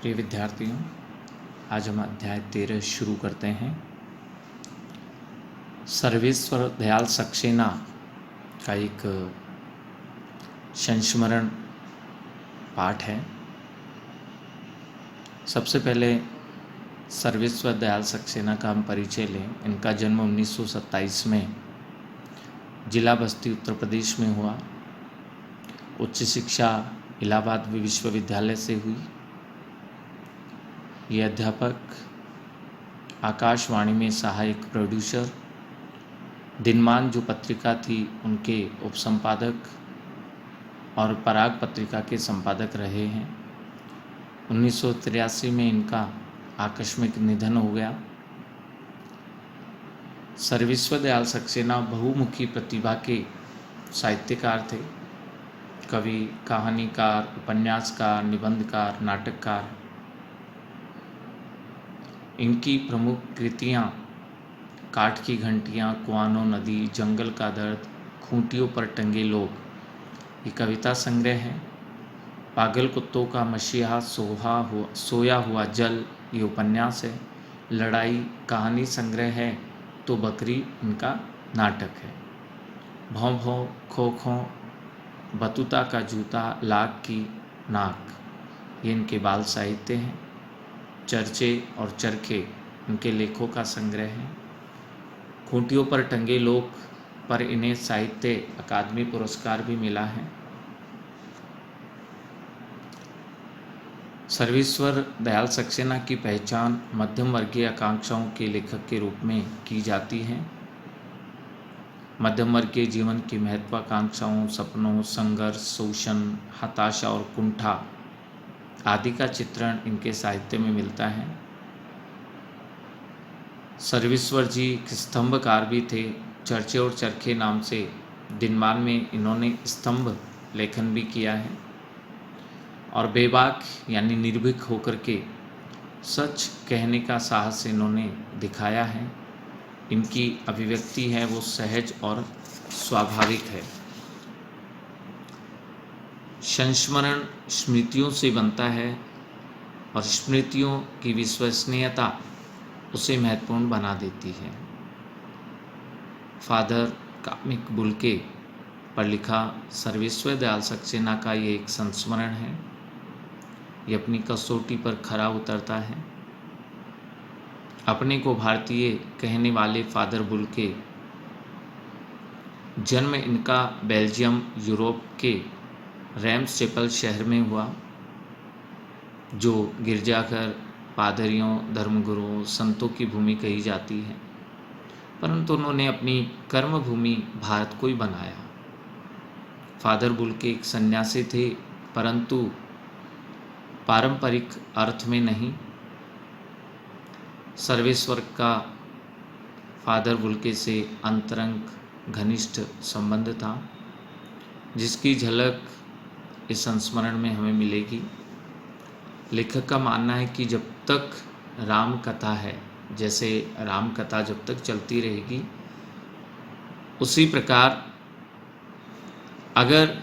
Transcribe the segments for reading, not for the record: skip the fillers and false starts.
प्रिय विद्यार्थियों, आज हम अध्याय 13 शुरू करते हैं। सर्वेश्वर दयाल सक्सेना का एक संस्मरण पाठ है। सबसे पहले सर्वेश्वर दयाल सक्सेना का हम परिचय लें। इनका जन्म 1927 में जिला बस्ती उत्तर प्रदेश में हुआ। उच्च शिक्षा इलाहाबाद विश्वविद्यालय से हुई। ये अध्यापक, आकाशवाणी में सहायक प्रोड्यूसर, दिनमान जो पत्रिका थी उनके उपसंपादक और पराग पत्रिका के संपादक रहे हैं। 1983 में इनका आकस्मिक निधन हो गया। सर्वेश्वर दयाल सक्सेना बहुमुखी प्रतिभा के साहित्यकार थे। कवि, कहानीकार, उपन्यासकार, निबंधकार, नाटककार। इनकी प्रमुख कृतियाँ काठ की घंटियाँ, कुआनो नदी, जंगल का दर्द, खूंटियों पर टंगे लोग, ये कविता संग्रह है। पागल कुत्तों का मसीहा, सोया हुआ जल, ये उपन्यास है। लड़ाई कहानी संग्रह है तो बकरी इनका नाटक है। भौं भौं, खो खो, बतूता का जूता, लाख की नाक, ये इनके बाल साहित्य हैं। चर्चे और चरखे इनके लेखों का संग्रह है। खूंटियों पर टंगे लोग पर इन्हें साहित्य अकादमी पुरस्कार भी मिला है। सर्वेश्वर दयाल सक्सेना की पहचान मध्यम वर्गीय आकांक्षाओं के लेखक के रूप में की जाती है। मध्यम वर्गीय जीवन की महत्वाकांक्षाओं, सपनों, संघर्ष, शोषण, हताशा और कुंठा आदि का चित्रण इनके साहित्य में मिलता है। सर्वेश्वर जी स्तंभकार भी थे। चर्चे और चरखे नाम से दिनमान में इन्होंने स्तंभ लेखन भी किया है और बेबाक यानी निर्भीक होकर के सच कहने का साहस इन्होंने दिखाया है। इनकी अभिव्यक्ति है वो सहज और स्वाभाविक है। संस्मरण स्मृतियों से बनता है और स्मृतियों की विश्वसनीयता उसे महत्वपूर्ण बना देती है। फादर कामिक बुल्के पर लिखा सर्वेश्वर दयाल सक्सेना का ये एक संस्मरण है। ये अपनी कसौटी पर खरा उतरता है। अपने को भारतीय कहने वाले फादर बुल्के, जन्म इनका बेल्जियम यूरोप के रैम्स चैपल शहर में हुआ, जो गिरजाघर, पादरियों, धर्मगुरुओं, संतों की भूमि कही जाती है। परंतु उन्होंने अपनी कर्म भूमि भारत को ही बनाया। फादर बुल्के एक सन्यासी थे, परंतु पारंपरिक अर्थ में नहीं। सर्वेश्वर का फादर बुल्के से अंतरंग घनिष्ठ संबंध था, जिसकी झलक इस संस्मरण में हमें मिलेगी। लेखक का मानना है कि जब तक राम कथा है, जैसे राम कथा जब तक चलती रहेगी, उसी प्रकार अगर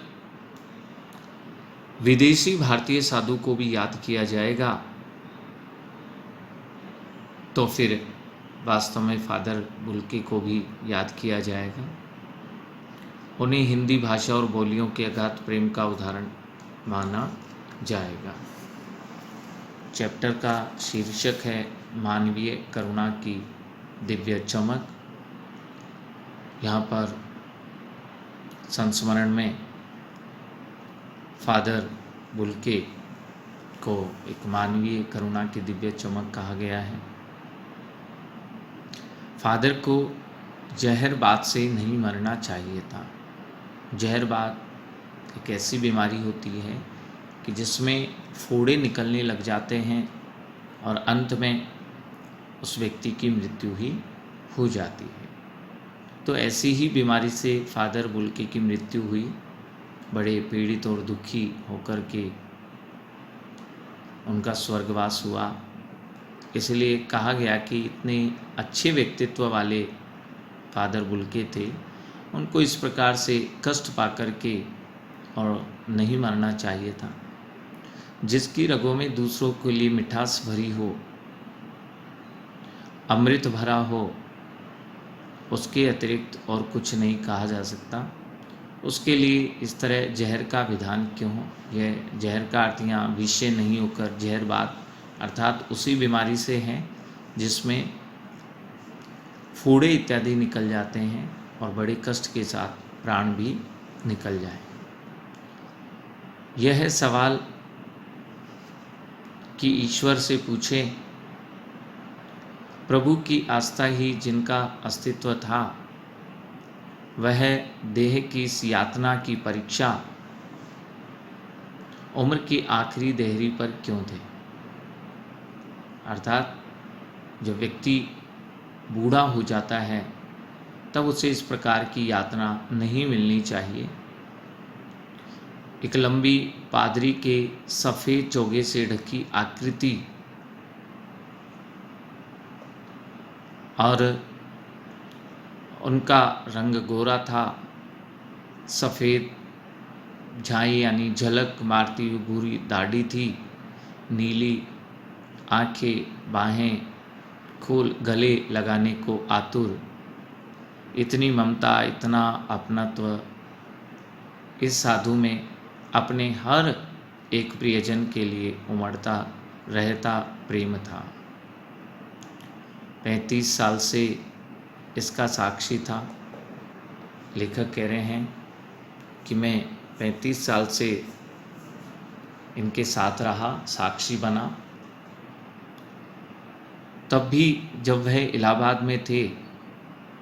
विदेशी भारतीय साधु को भी याद किया जाएगा तो फिर वास्तव में फादर बुल्के को भी याद किया जाएगा। उन्हें हिंदी भाषा और बोलियों के अगाध प्रेम का उदाहरण माना जाएगा। चैप्टर का शीर्षक है मानवीय करुणा की दिव्य चमक। यहाँ पर संस्मरण में फादर बुल्के को एक मानवीय करुणा की दिव्य चमक कहा गया है। फादर को जहरबाद से नहीं मरना चाहिए था। जहरबाद एक ऐसी बीमारी होती है कि जिसमें फोड़े निकलने लग जाते हैं और अंत में उस व्यक्ति की मृत्यु ही हो जाती है। तो ऐसी ही बीमारी से फादर बुल्के की मृत्यु हुई। बड़े पीड़ित और दुखी होकर के उनका स्वर्गवास हुआ। इसलिए कहा गया कि इतने अच्छे व्यक्तित्व वाले फादर बुल्के थे, उनको इस प्रकार से कष्ट पा कर के और नहीं मरना चाहिए था। जिसकी रगों में दूसरों के लिए मिठास भरी हो, अमृत भरा हो, उसके अतिरिक्त और कुछ नहीं कहा जा सकता। उसके लिए इस तरह जहर का विधान क्यों हो? यह जहर का अर्थ यहाँ विषय नहीं होकर जहरबाद अर्थात उसी बीमारी से है जिसमें फोड़े इत्यादि निकल जाते हैं और बड़े कष्ट के साथ प्राण भी निकल जाए। यह है सवाल कि ईश्वर से पूछें, प्रभु की आस्था ही जिनका अस्तित्व था, वह देह की इस यातना की परीक्षा उम्र की आखिरी देहरी पर क्यों थे? अर्थात जब व्यक्ति बूढ़ा हो जाता है तब उसे इस प्रकार की यातना नहीं मिलनी चाहिए। एक लंबी पादरी के सफ़ेद चोगे से ढकी आकृति और उनका रंग गोरा था, सफ़ेद झाई यानी झलक मारती हुई भूरी दाढ़ी थी, नीली आंखें, बाहें खोल गले लगाने को आतुर, इतनी ममता, इतना अपनत्व इस साधु में अपने हर एक प्रियजन के लिए उमड़ता रहता प्रेम था। 35 साल से इसका साक्षी था। लेखक कह रहे हैं कि मैं 35 साल से इनके साथ रहा, साक्षी बना। तब भी जब वह इलाहाबाद में थे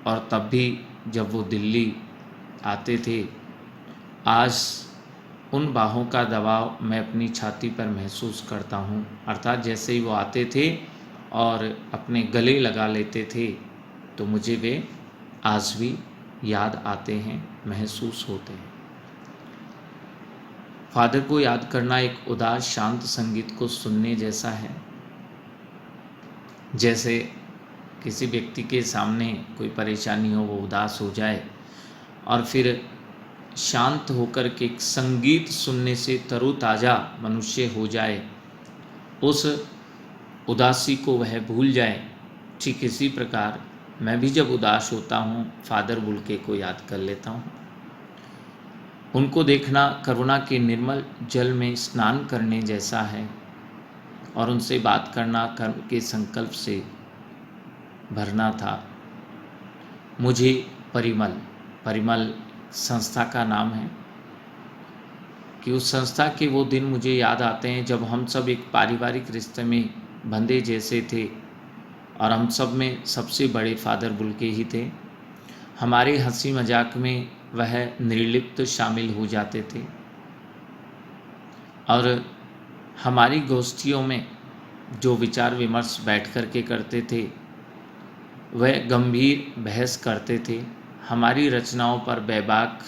और तब भी जब वो दिल्ली आते थे, आज उन बाहों का दबाव मैं अपनी छाती पर महसूस करता हूँ। अर्थात जैसे ही वो आते थे और अपने गले लगा लेते थे तो मुझे वे आज भी याद आते हैं, महसूस होते हैं। फादर को याद करना एक उदास शांत संगीत को सुनने जैसा है। जैसे किसी व्यक्ति के सामने कोई परेशानी हो, वो उदास हो जाए और फिर शांत होकर के एक संगीत सुनने से तरोताज़ा मनुष्य हो जाए, उस उदासी को वह भूल जाए। ठीक इसी प्रकार मैं भी जब उदास होता हूँ, फादर बुल्के को याद कर लेता हूँ। उनको देखना करुणा के निर्मल जल में स्नान करने जैसा है और उनसे बात करना कर्म के संकल्प से भरना था। मुझे परिमल संस्था का नाम है कि उस संस्था के वो दिन मुझे याद आते हैं जब हम सब एक पारिवारिक रिश्ते में बंधे जैसे थे और हम सब में सबसे बड़े फादर बुल्के ही थे। हमारे हंसी मजाक में वह निर्लिप्त शामिल हो जाते थे और हमारी गोष्ठियों में जो विचार विमर्श बैठ कर के करते थे, वह गंभीर बहस करते थे। हमारी रचनाओं पर बेबाक,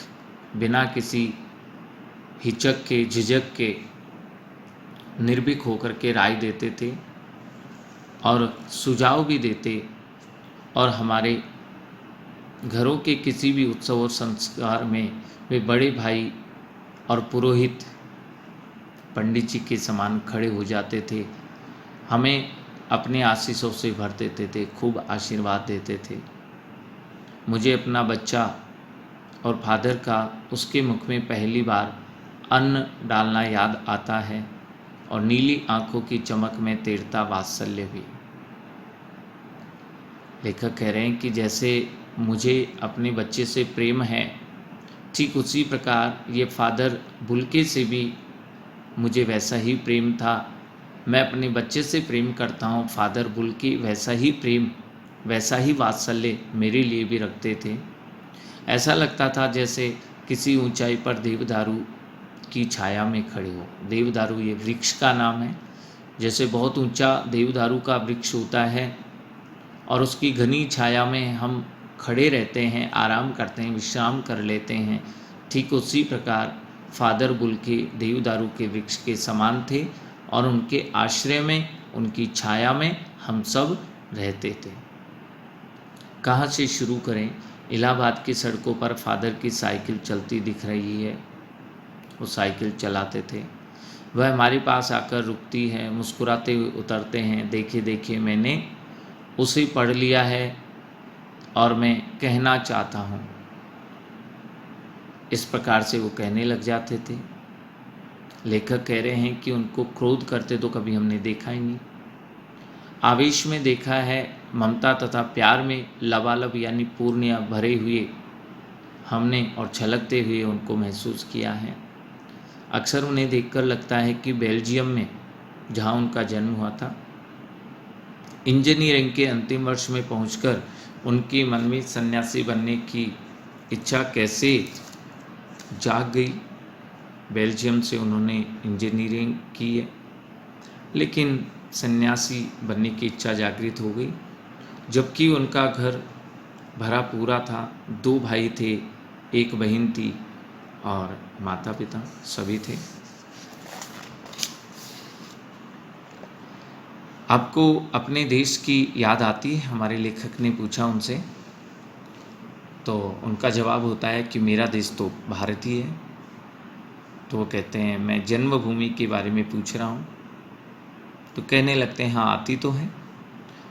बिना किसी हिचक के, झिझक के निर्भीक होकर के राय देते थे और सुझाव भी देते और हमारे घरों के किसी भी उत्सव और संस्कार में वे बड़े भाई और पुरोहित पंडित जी के समान खड़े हो जाते थे। हमें अपने आशीषों से भर देते थे, खूब आशीर्वाद देते थे। मुझे अपना बच्चा और फादर का उसके मुख में पहली बार अन्न डालना याद आता है और नीली आंखों की चमक में तैरता वात्सल्य भी। लेखक कह रहे हैं कि जैसे मुझे अपने बच्चे से प्रेम है, ठीक उसी प्रकार ये फादर बुल्के से भी मुझे वैसा ही प्रेम था। मैं अपने बच्चे से प्रेम करता हूँ, फादर बुल्के वैसा ही प्रेम, वैसा ही वात्सल्य मेरे लिए भी रखते थे। ऐसा लगता था जैसे किसी ऊंचाई पर देवदारू की छाया में खड़े हो। देवदारू ये वृक्ष का नाम है। जैसे बहुत ऊंचा देवदारू का वृक्ष होता है और उसकी घनी छाया में हम खड़े रहते हैं, आराम करते हैं, विश्राम कर लेते हैं, ठीक उसी प्रकार फादर बुल्के देवदारू के वृक्ष के समान थे और उनके आश्रय में, उनकी छाया में हम सब रहते थे। कहाँ से शुरू करें? इलाहाबाद की सड़कों पर फादर की साइकिल चलती दिख रही है। वो साइकिल चलाते थे। वह हमारे पास आकर रुकती है, मुस्कुराते हुए उतरते हैं। देखिए देखिए, मैंने उसे पढ़ लिया है और मैं कहना चाहता हूँ। इस प्रकार से वो कहने लग जाते थे। लेखक कह रहे हैं कि उनको क्रोध करते तो कभी हमने देखा ही नहीं, आवेश में देखा है, ममता तथा प्यार में लबालब यानी पूर्णिया भरे हुए हमने और छलकते हुए उनको महसूस किया है। अक्सर उन्हें देखकर लगता है कि बेल्जियम में, जहाँ उनका जन्म हुआ था, इंजीनियरिंग के अंतिम वर्ष में पहुंचकर उनके मन में सन्यासी बनने की इच्छा कैसे जाग गई। बेल्जियम से उन्होंने इंजीनियरिंग की है, लेकिन सन्यासी बनने की इच्छा जागृत हो गई। जबकि उनका घर भरा पूरा था, 2 भाई थे, 1 बहन थी और माता पिता सभी थे। आपको अपने देश की याद आती है? हमारे लेखक ने पूछा उनसे, तो उनका जवाब होता है कि मेरा देश तो भारत ही है। तो वो कहते हैं मैं जन्मभूमि के बारे में पूछ रहा हूँ। तो कहने लगते हैं हाँ आती तो है,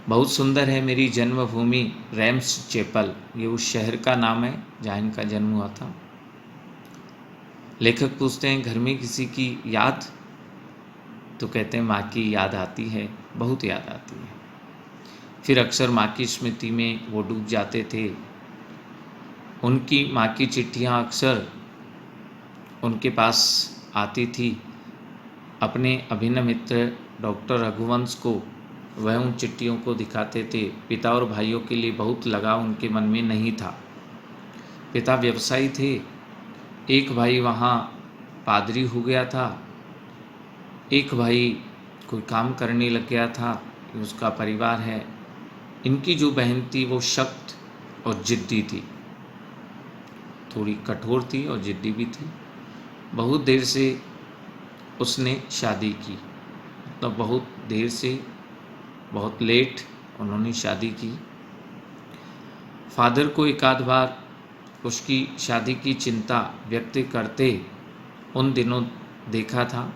बहुत सुंदर है मेरी जन्मभूमि रैम्स चैपल, ये उस शहर का नाम है जहाँ इनका जन्म हुआ था। लेखक पूछते हैं घर में किसी की याद? तो कहते हैं माँ की याद आती है, बहुत याद आती है। फिर अक्सर माँ की स्मृति में वो डूब जाते थे। उनकी माँ की चिट्ठियाँ अक्सर उनके पास आती थी। अपने अभिन्न मित्र डॉक्टर रघुवंश को वह उन चिट्ठियों को दिखाते थे। पिता और भाइयों के लिए बहुत लगाव उनके मन में नहीं था। पिता व्यवसायी थे, एक भाई वहाँ पादरी हो गया था, एक भाई कोई काम करने लग गया था, उसका परिवार है। इनकी जो बहन थी वो सख्त और जिद्दी थी, थोड़ी कठोर थी और जिद्दी भी थी। बहुत देर से उसने शादी की, मतलब बहुत देर से, बहुत लेट उन्होंने शादी की। फादर को एक आध बार उसकी शादी की चिंता व्यक्त करते उन दिनों देखा था।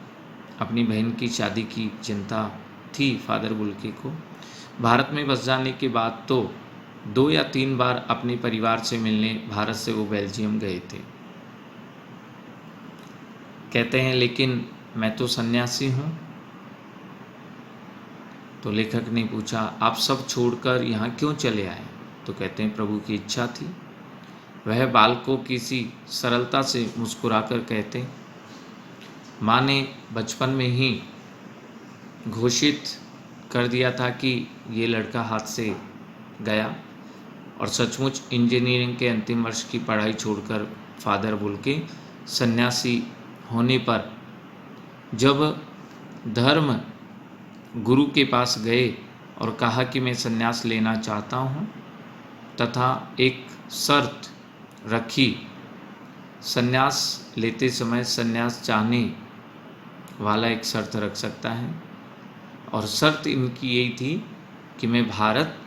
अपनी बहन की शादी की चिंता थी फादर बुल्के को। भारत में बस जाने के बाद तो 2 या 3 बार अपने परिवार से मिलने भारत से वो बेल्जियम गए थे। कहते हैं लेकिन मैं तो सन्यासी हूँ। तो लेखक ने पूछा आप सब छोड़कर यहाँ क्यों चले आए? तो कहते हैं प्रभु की इच्छा थी। वह बालकों की सी सरलता से मुस्कुराकर कहते, माँ ने बचपन में ही घोषित कर दिया था कि ये लड़का हाथ से गया, और सचमुच इंजीनियरिंग के अंतिम वर्ष की पढ़ाई छोड़कर फादर बुल्के सन्यासी होने पर जब धर्म गुरु के पास गए और कहा कि मैं सन्यास लेना चाहता हूँ, तथा एक शर्त रखी, सन्यास लेते समय सन्यास चाहने वाला एक शर्त रख सकता है, और शर्त इनकी यही थी कि मैं भारत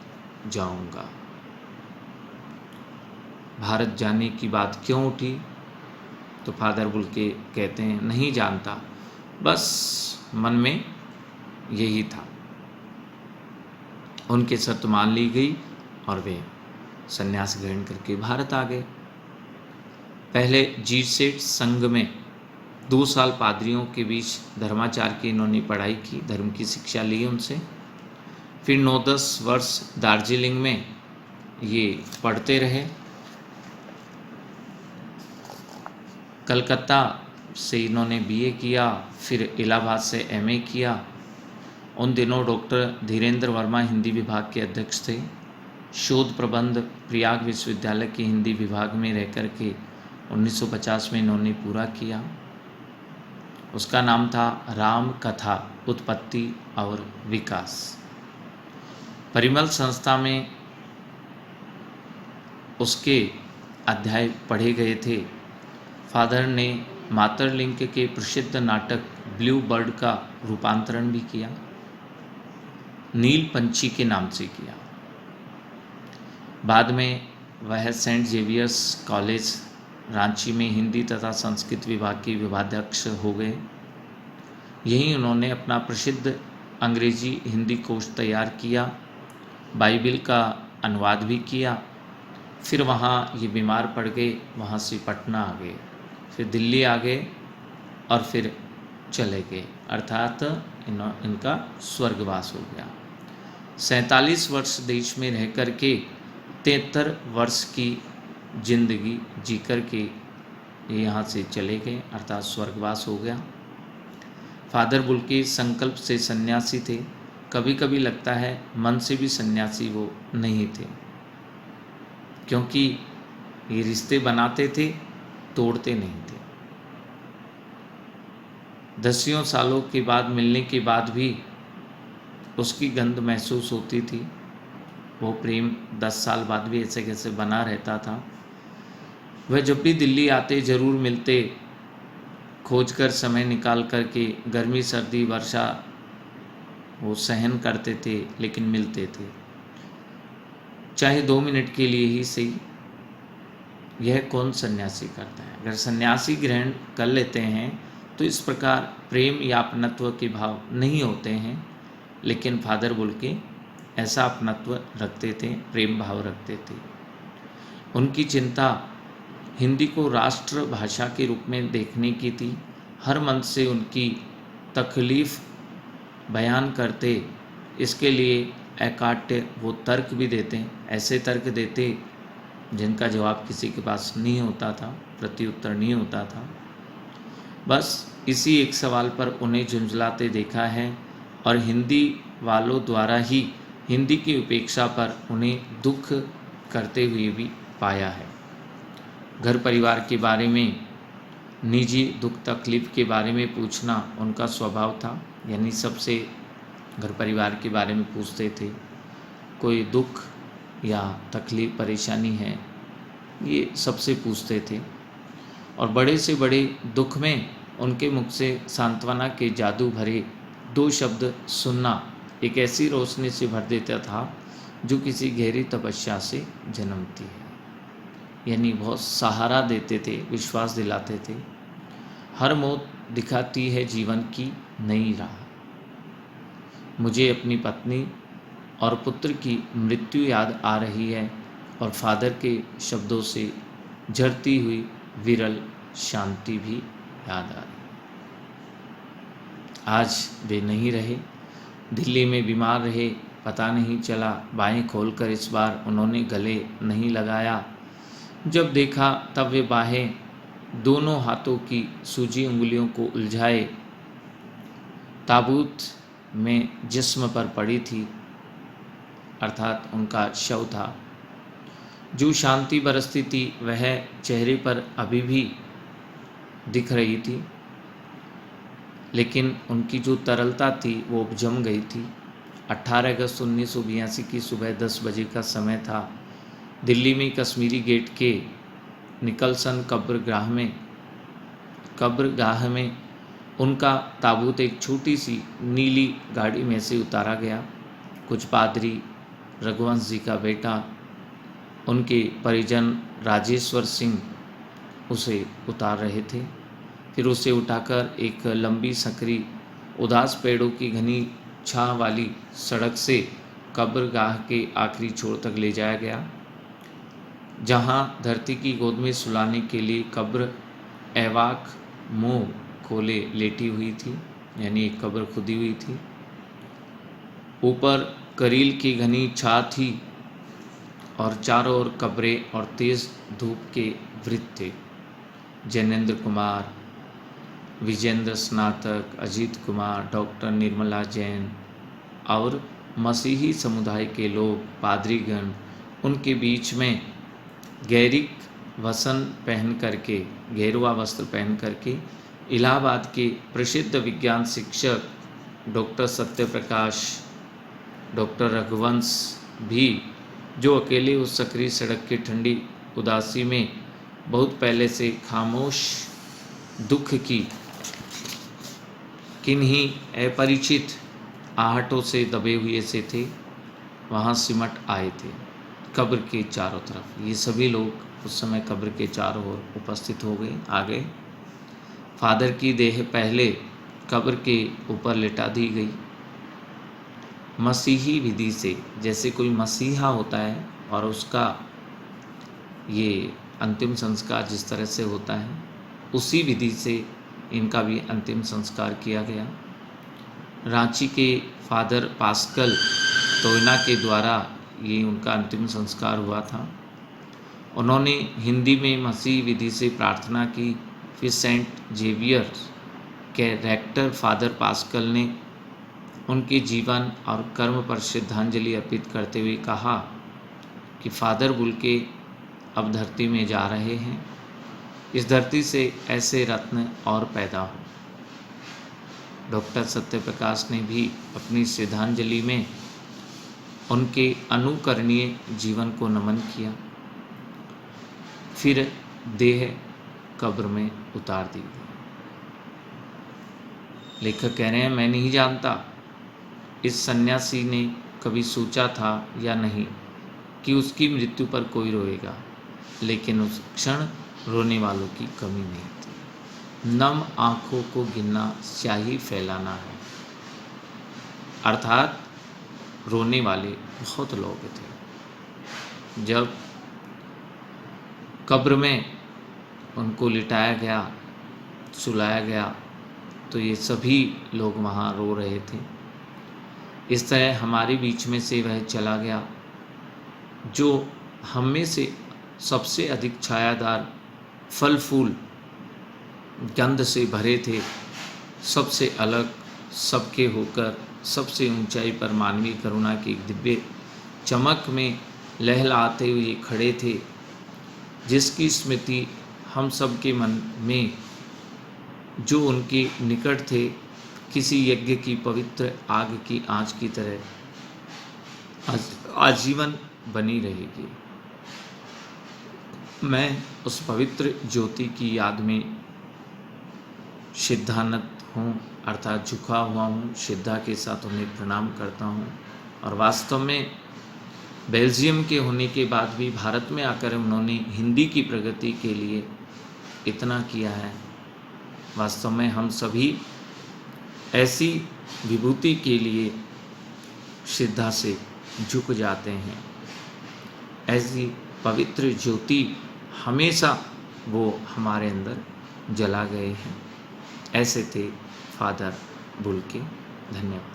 जाऊंगा। भारत जाने की बात क्यों उठी? तो फादर बुल्के कहते हैं नहीं जानता, बस मन में यही था। उनकी शर्त मान ली गई और वे सन्यास ग्रहण करके भारत आ गए। पहले जीसेट संघ में 2 साल पादरियों के बीच धर्माचार की इन्होंने पढ़ाई की, धर्म की शिक्षा ली उनसे। फिर 9-10 वर्ष दार्जिलिंग में ये पढ़ते रहे। कलकत्ता से इन्होंने बीए किया, फिर इलाहाबाद से एमए किया। उन दिनों डॉक्टर धीरेन्द्र वर्मा हिंदी विभाग के अध्यक्ष थे। शोध प्रबंध प्रयाग विश्वविद्यालय के हिंदी विभाग में रह कर के 1950 में इन्होंने पूरा किया। उसका नाम था राम कथा उत्पत्ति और विकास। परिमल संस्था में उसके अध्याय पढ़े गए थे। फादर ने मातरलिंग के प्रसिद्ध नाटक ब्लू बर्ड का रूपांतरण भी किया, नील पंछी के नाम से किया। बाद में वह सेंट जेवियर्स कॉलेज रांची में हिंदी तथा संस्कृत विभाग के विभागाध्यक्ष हो गए। यहीं उन्होंने अपना प्रसिद्ध अंग्रेजी हिंदी कोश तैयार किया, बाइबिल का अनुवाद भी किया। फिर वहाँ ये बीमार पड़ गए, वहाँ से पटना आ गए, फिर दिल्ली आ गए और फिर चले गए, अर्थात इनका स्वर्गवास हो गया। 47 वर्ष देश में रह कर के 73 वर्ष की जिंदगी जी कर के ये यहाँ से चले गए, अर्थात स्वर्गवास हो गया। फादर बुल्के संकल्प से सन्यासी थे। कभी कभी लगता है मन से भी सन्यासी वो नहीं थे, क्योंकि ये रिश्ते बनाते थे, तोड़ते नहीं थे। दसियों सालों के बाद मिलने के बाद भी उसकी गंध महसूस होती थी। वो प्रेम 10 साल बाद भी ऐसे कैसे बना रहता था। वह जब भी दिल्ली आते ज़रूर मिलते, खोजकर समय निकाल कर के, गर्मी सर्दी वर्षा वो सहन करते थे, लेकिन मिलते थे, चाहे 2 मिनट के लिए ही सही। यह कौन सन्यासी करता है? अगर सन्यासी ग्रहण कर लेते हैं तो इस प्रकार प्रेम या अपनत्व के भाव नहीं होते हैं, लेकिन फादर बुल्के ऐसा अपनत्व रखते थे, प्रेम भाव रखते थे। उनकी चिंता हिंदी को राष्ट्र भाषा के रूप में देखने की थी। हर मंच से उनकी तकलीफ़ बयान करते, इसके लिए अकाट्य वो तर्क भी देते, ऐसे तर्क देते जिनका जवाब किसी के पास नहीं होता था, प्रत्युत्तर नहीं होता था। बस इसी एक सवाल पर उन्हें झुंझलाते देखा है और हिंदी वालों द्वारा ही हिंदी की उपेक्षा पर उन्हें दुख करते हुए भी पाया है। घर परिवार के बारे में, निजी दुख तकलीफ़ के बारे में पूछना उनका स्वभाव था, यानी सबसे घर परिवार के बारे में पूछते थे। कोई दुख या तकलीफ़ परेशानी है, ये सबसे पूछते थे। और बड़े से बड़े दुख में उनके मुख से सांत्वना के जादू भरे 2 शब्द सुनना एक ऐसी रोशनी से भर देता था जो किसी गहरी तपस्या से जन्मती है। यानी बहुत सहारा देते थे, विश्वास दिलाते थे। हर मौत दिखाती है जीवन की नई राह। मुझे अपनी पत्नी और पुत्र की मृत्यु याद आ रही है और फादर के शब्दों से झरती हुई विरल शांति भी याद आ रही। आज वे नहीं रहे, दिल्ली में बीमार रहे, पता नहीं चला। बाहें खोलकर इस बार उन्होंने गले नहीं लगाया। जब देखा तब वे बाहें दोनों हाथों की सूजी उंगलियों को उलझाए ताबूत में जिस्म पर पड़ी थी, अर्थात उनका शव था। जो शांति बरसती थी वह चेहरे पर अभी भी दिख रही थी, लेकिन उनकी जो तरलता थी वो अब जम गई थी। 18 अगस्त 1982 की सुबह 10 बजे का समय था। दिल्ली में कश्मीरी गेट के निकलसन कब्रगाह में उनका ताबूत एक छोटी सी नीली गाड़ी में से उतारा गया। कुछ पादरी, रघुवंश जी का बेटा, उनके परिजन राजेश्वर सिंह उसे उतार रहे थे। फिर उसे उठाकर एक लंबी संकरी उदास पेड़ों की घनी छां वाली सड़क से कब्रगाह के आखिरी छोर तक ले जाया गया, जहां धरती की गोद में सुलाने के लिए कब्र ऐवाक मुंह खोले लेटी हुई थी, यानी एक कब्र खुदी हुई थी। ऊपर करील की घनी छां थी और चारों ओर कब्रें और तेज धूप के वृत्त थे। जैनेन्द्र कुमार, विजेंद्र स्नातक, अजीत कुमार, डॉक्टर निर्मला जैन और मसीही समुदाय के लोग, पादरीगण, उनके बीच में गेरुआ वस्त्र पहन करके इलाहाबाद के प्रसिद्ध विज्ञान शिक्षक डॉक्टर सत्यप्रकाश, डॉक्टर रघुवंश भी, जो अकेले उस सकरी सड़क की ठंडी उदासी में बहुत पहले से खामोश दुख की किन्हीं अपरिचित आहटों से दबे हुए से थे, वहाँ सिमट आए थे कब्र के चारों तरफ। ये सभी लोग उस समय कब्र के चारों ओर उपस्थित हो गए, आ गए। फादर की देह पहले कब्र के ऊपर लिटा दी गई। मसीही विधि से, जैसे कोई मसीहा होता है और उसका ये अंतिम संस्कार जिस तरह से होता है, उसी विधि से इनका भी अंतिम संस्कार किया गया। रांची के फादर पास्कल तोयना के द्वारा ये उनका अंतिम संस्कार हुआ था। उन्होंने हिंदी में मसीह विधि से प्रार्थना की। फिर सेंट जेवियर के रेक्टर फादर पास्कल ने उनके जीवन और कर्म पर श्रद्धांजलि अर्पित करते हुए कहा कि फादर बुल्के अब धरती में जा रहे हैं, इस धरती से ऐसे रत्न और पैदा हो। डॉक्टर सत्यप्रकाश ने भी अपनी श्रद्धांजलि में उनके अनुकरणीय जीवन को नमन किया। फिर देह कब्र में उतार दी गई। लेखक कह रहे हैं, मैं नहीं जानता इस सन्यासी ने कभी सोचा था या नहीं कि उसकी मृत्यु पर कोई रोएगा, लेकिन उस क्षण रोने वालों की कमी नहीं थी। नम आँखों को गिनना स्याही फैलाना है, अर्थात रोने वाले बहुत लोग थे। जब कब्र में उनको लिटाया गया, सुलाया गया, तो ये सभी लोग वहाँ रो रहे थे। इस तरह हमारे बीच में से वह चला गया जो हम में से सबसे अधिक छायादार, फल फूल गंध से भरे थे, सबसे अलग, सबके होकर सबसे ऊंचाई पर मानवीय करुणा की दिव्य चमक में लहलाते हुए खड़े थे, जिसकी स्मृति हम सब के मन में, जो उनके निकट थे, किसी यज्ञ की पवित्र आग की आँच की तरह आजीवन बनी रहेगी। मैं उस पवित्र ज्योति की याद में श्रद्धानत हूँ, अर्थात झुका हुआ हूँ, श्रद्धा के साथ उन्हें प्रणाम करता हूँ। और वास्तव में बेल्जियम के होने के बाद भी भारत में आकर उन्होंने हिंदी की प्रगति के लिए इतना किया है। वास्तव में हम सभी ऐसी विभूति के लिए श्रद्धा से झुक जाते हैं। ऐसी पवित्र ज्योति हमेशा वो हमारे अंदर जला गए हैं। ऐसे थे फादर बुल्के। धन्यवाद।